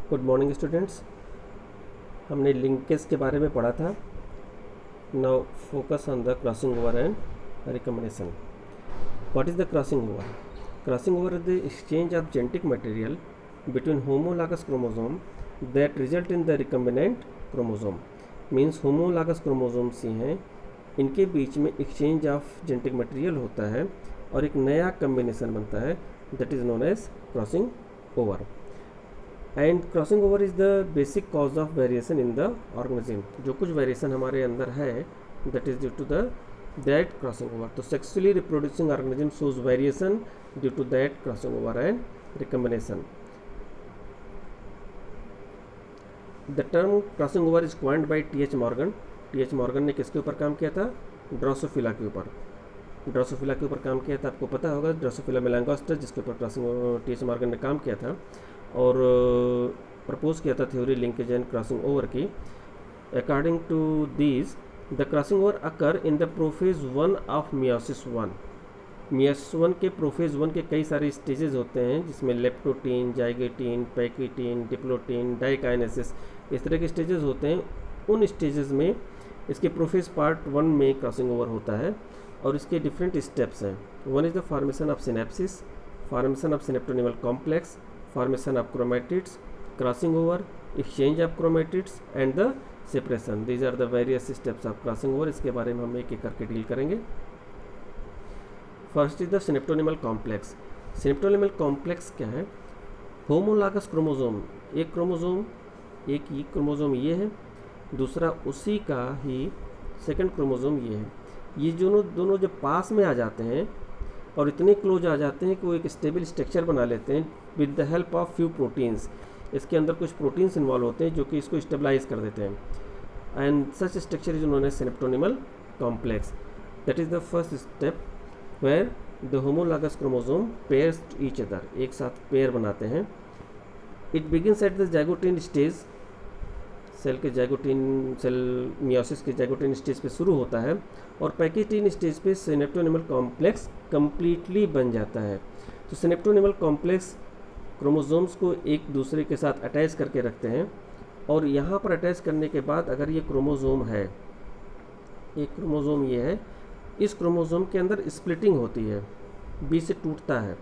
Good morning students. हमने linkage के बारे में पढ़ा था। Now focus on the crossing over and recombination. What is the crossing over? Crossing over is the exchange of genetic material between homologous chromosome that result in the recombinant chromosome. Means homologous chromosomes ही हैं, इनके बीच में exchange of genetic material होता है और एक नया combination बनता है, that is known as crossing over. And crossing over is the basic cause of variation in the organism. जो कुछ वेरिएशन हमारे अंदर है that is due to the that crossing over. तो sexually reproducing organism shows variation due to that crossing over and recombination. The term crossing over is coined by T H. Morgan. T H. Morgan ने किसके ऊपर काम किया था? ड्रोसोफिला के ऊपर। ड्रोसोफिला के ऊपर काम किया था, आपको पता होगा, ड्रोसोफिला मेलांगोस्टस, जिसके ऊपर क्रॉसिंग टी.एच. मॉर्गन ने काम किया था और प्रपोज किया था theory linkage and crossing over की। According to these the crossing over occur in the prophase 1 of meiosis 1। Meiosis 1 के प्रोफेज 1 के कई सारे स्टेजेस होते हैं, जिसमें लेप्टोटीन, जाइगोटीन, पैकिटीन, डिप्लोटीन, डाइकाइनेसिस, इस तरह के स्टेजेस होते हैं। उन स्टेजेस में इसके प्रोफेज पार्ट 1 में क्रॉसिंग ओवर होता है और इसके डिफरेंट स्टेप्स हैं। One is the formation of synapses, formation of synaptonemal complex, formation of chromatids, crossing over, exchange of chromatids and the separation. These are the various steps of crossing over. इसके बारे में हम एक एक करके deal करेंगे। First is the synaptonemal complex. Synaptonemal complex क्या है? होमोलॉगस क्रोमोसोम, एक क्रोमोसोम, एक ही क्रोमोसोम ये है, दूसरा उसी का ही सेकंड क्रोमोसोम ये है। ये दोनों जब पास में आ जाते हैं और इतने क्लोज आ जाते हैं कि वो एक स्टेबल स्ट्रक्चर बना लेते हैं with the help of few proteins. इसके अंदर कुछ प्रोटीन्स इन्वॉल्व होते हैं जो कि इसको स्टेबलाइज कर देते हैं। And such structure is known as synaptonemal complex. That is the first step where the homologous chromosome pairs to each other, एक साथ पेयर बनाते हैं। It begins at the zygotene stage. Cell के जाइगोटीन, सेल मियोसिस के zygotene stage पे शुरू होता है और पैकिटीन स्टेज पे सिनेप्टोनिमल कॉम्प्लेक्स कंप्लीटली बन जाता है। तो सिनेप्टोनिमल कॉम्प्लेक्स क्रोमोसोम्स को एक दूसरे के साथ अटैच करके रखते हैं और यहाँ पर अटैच करने के बाद अगर ये क्रोमोसोम है, एक क्रोमोसोम ये है, इस क्रोमोसोम के अंदर स्प्लिटिंग होती है, बीच से टूटता है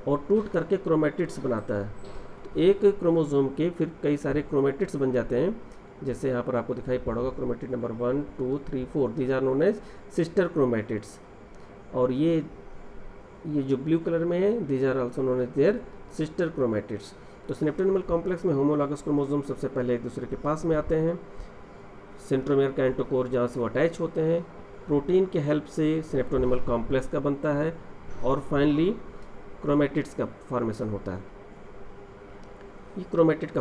और टूट करके क्रोमेटिड्स बनाता है। एक क्रोमोसोम के फिर कई सारे क्रोमेटिड्स बन जाते हैं, जैसे यहाँ पर आपको दिखाई पड़ेगा chromatid number 1, 2, 3, 4, these are known as sister chromatids. और ये जो ब्लू कलर में है, these are also known as their sister chromatids. तो सिनेप्टोनिमल कॉम्प्लेक्स में होमोलॉगस क्रोमोसोम सबसे पहले एक दूसरे के पास में आते हैं, सेंट्रोमियर का एंटोकोर जहाँ से वो अटैच होते हैं, प्रोटीन के हेल्प से सिनेप्टोनिमल कॉम्प्लेक्स का बनता है और फाइनली क्रोमेटिड्स का फॉर्मेशन होता है। ये क्रोमेटिड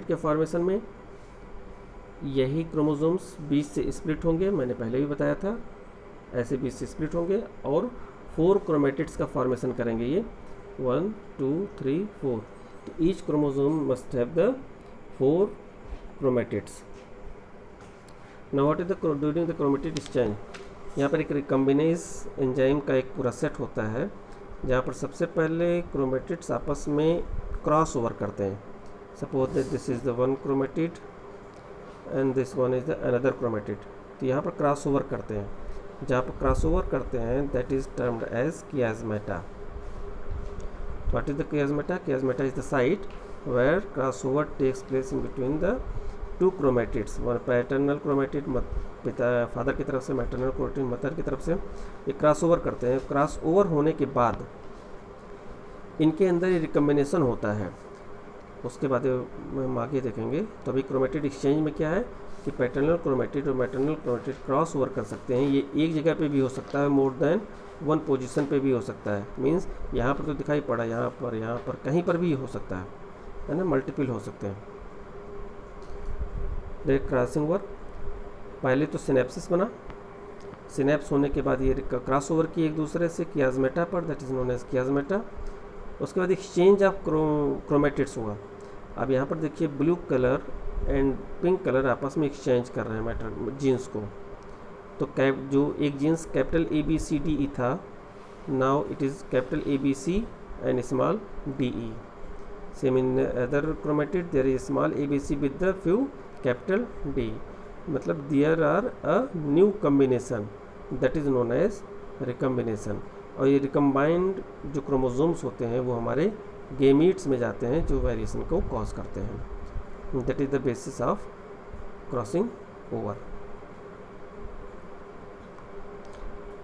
के फॉर्मेशन में यही क्रोमोसोम्स बीच से स्प्लिट होंगे, मैंने पहले भी बताया था, ऐसे बीच से स्प्लिट होंगे और 4 क्रोमेटिड्स का फॉर्मेशन करेंगे। ये 1, 2, 3, 4। तो each chromosome must have the 4 chromatids. Now what is the during the chromatid exchange, यहाँ पर एक रिकम्बिनेज एंजाइम का एक पूरा सेट होता है, जहाँ पर सबसे पहले क्रोमेटिड्स आपस में क्रॉस ओवर करते हैं। Suppose that this is the one chromatid and this one is the another chromatid. तो यहाँ पर क्रॉस ओवर करते हैं, जहाँ पर क्रॉस ओवर करते हैं that is termed as chiasmata. What is the chiasmata? Chiasmata is the site where cross over takes place in between the 2 chromatids. One paternal chromatid, पिता फादर की तरफ से, मैटरनल क्रोमेटिड मदर की तरफ से, ये क्रॉस ओवर करते हैं। क्रॉस ओवर होने के बाद इनके अंदर ये रिकम्बिनेशन होता है, उसके बाद हम आगे देखेंगे। तो अभी क्रोमेटिड एक्सचेंज में क्या है कि पैटर्नल क्रोमेटिड और मैटरनल क्रोमेटिड क्रॉस ओवर कर सकते हैं। ये एक जगह पे भी हो सकता है, मोर देन 1 पोजीशन पे भी हो सकता है। मींस यहाँ पर तो दिखाई पड़ा, यहाँ पर कहीं पर भी हो सकता है ना, मल्टीपल हो सकते हैं। देख क्रॉसिंग ओवर, पहले तो सिनेप्सिस बना, सिनेप्स होने के बाद ये क्रॉस ओवर की एक दूसरे से कियाज्मेटा पर, दैट इज नोन एज कियाज्मेटा। उसके बाद एक्सचेंज ऑफ क्रोमेटिड्स हुआ। अब यहाँ पर देखिए blue colour and pink colour आपस में एक्सचेंज कर रहे हैं मैटर जीन्स को। तो जो एक जीन्स कैपिटल ABCDE था, now it is capital ABC and small DE। Same in other chromatid there is small ABC with the few capital D, मतलब there are a new combination that is known as recombination. और ये recombined जो chromosomes होते हैं वो हमारे gametes में जाते हैं जो वेरिएशन को कॉज करते हैं। That is the basis of crossing over.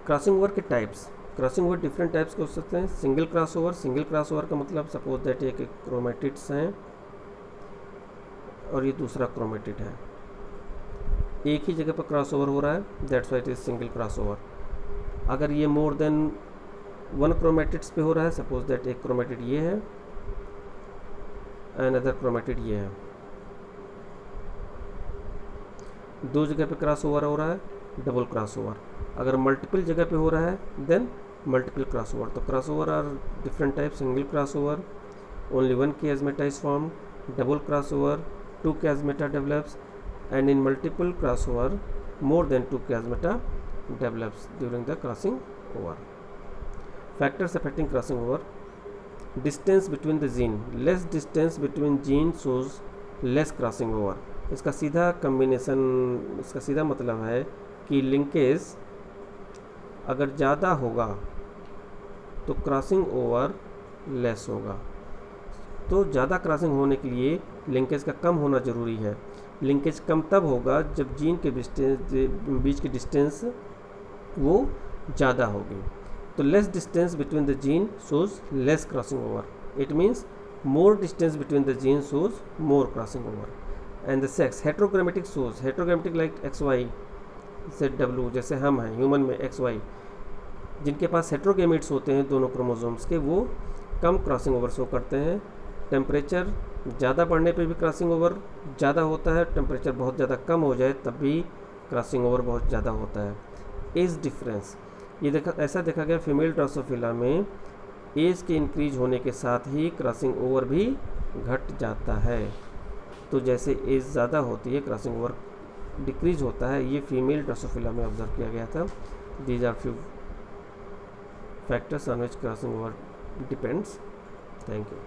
Crossing over के types, crossing over different types के हो सकते हैं। Single cross over, single cross over का मतलब सपोज दैट एक क्रोमेटिड्स हैं और ये दूसरा क्रोमेटिड है, एक ही जगह पर क्रॉस ओवर हो रहा है, that's why it is single cross over. अगर ये मोर देन वन क्रोमेटिड्स पे हो रहा है, सपोज दैट एक क्रोमेटिड ये है एंड अदर क्रोमेटिड ये है, दो जगह पे क्रॉस ओवर हो रहा है, डबल क्रॉस ओवर। अगर मल्टीपल जगह पे हो रहा है देन मल्टीपल क्रॉस ओवर। तो cross over are different type, single cross over only one chiasmata is formed, double crossover two chiasmata develops, and in multiple crossover more than two chiasmata develops during the crossing over. Factors affecting crossing over: distance between the gene, less distance between gene shows less crossing over. इसका सीधा combination, इसका सीधा मतलब है कि linkage अगर ज़्यादा होगा तो क्रॉसिंग ओवर लेस होगा। तो ज़्यादा क्रॉसिंग होने के लिए लिंकेज का कम होना ज़रूरी है। लिंकेज कम तब होगा जब जीन के बीच की डिस्टेंस वो ज़्यादा होगी। तो less distance between the gene shows less crossing over, it means more distance between the gene shows more crossing over. And the sex, heterochromatic shows, heterochromatic like XY ZW, जैसे हम हैं human में XY, जिनके पास heterogametes होते हैं दोनों chromosomes के, वो कम क्रॉसिंग ओवर शो करते हैं। टेम्परेचर ज़्यादा बढ़ने पे भी क्रॉसिंग ओवर ज़्यादा होता है, टेम्परेचर बहुत ज़्यादा कम हो जाए तब भी क्रॉसिंग ओवर बहुत ज़्यादा होता है। एज डिफरेंस, ये ऐसा देखा गया फीमेल ड्रोसोफिला में एज के इंक्रीज होने के साथ ही क्रॉसिंग ओवर भी घट जाता है। तो जैसे एज ज़्यादा होती है क्रॉसिंग ओवर डिक्रीज होता है, ये फीमेल ड्रोसोफिला में ऑब्जर्व किया गया था। These are few factors on which crossing over depends. Thank you.